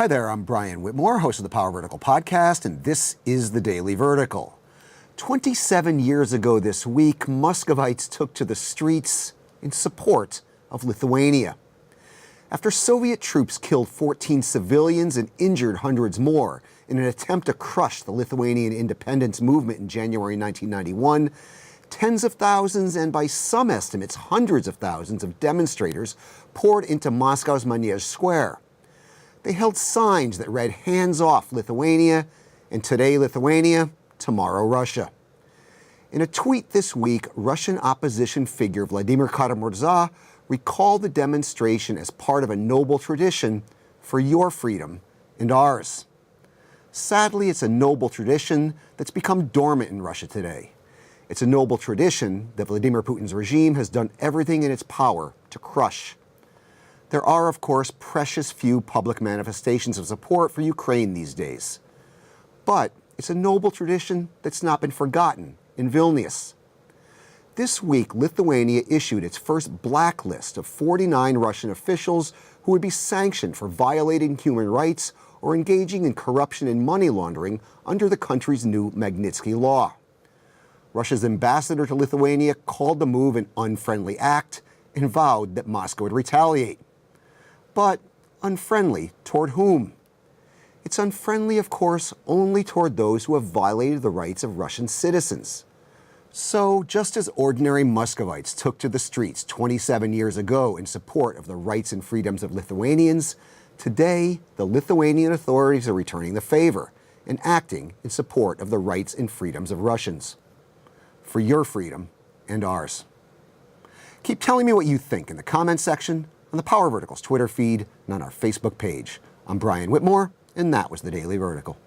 Hi there, I'm Brian Whitmore, host of the Power Vertical podcast, and this is the Daily Vertical. 27 years ago this week, Muscovites took to the streets in support of Lithuania. After Soviet troops killed 14 civilians and injured hundreds more in an attempt to crush the Lithuanian independence movement in January 1991, tens of thousands and by some estimates hundreds of thousands of demonstrators poured into Moscow's Manege Square. They held signs that read, "Hands off Lithuania," and "Today Lithuania, tomorrow Russia." In a tweet this week, Russian opposition figure Vladimir Kara-Murza recalled the demonstration as part of a noble tradition for your freedom and ours. Sadly, it's a noble tradition that's become dormant in Russia today. It's a noble tradition that Vladimir Putin's regime has done everything in its power to crush. There are, of course, precious few public manifestations of support for Ukraine these days. But it's a noble tradition that's not been forgotten in Vilnius. This week, Lithuania issued its first blacklist of 49 Russian officials who would be sanctioned for violating human rights or engaging in corruption and money laundering under the country's new Magnitsky Law. Russia's ambassador to Lithuania called the move an unfriendly act and vowed that Moscow would retaliate. But unfriendly toward whom? It's unfriendly, of course, only toward those who have violated the rights of Russian citizens. So, just as ordinary Muscovites took to the streets 27 years ago in support of the rights and freedoms of Lithuanians, today the Lithuanian authorities are returning the favor and acting in support of the rights and freedoms of Russians. For your freedom and ours. Keep telling me what you think in the comments section, on the Power Vertical's Twitter feed, and on our Facebook page. I'm Brian Whitmore, and that was the Daily Vertical.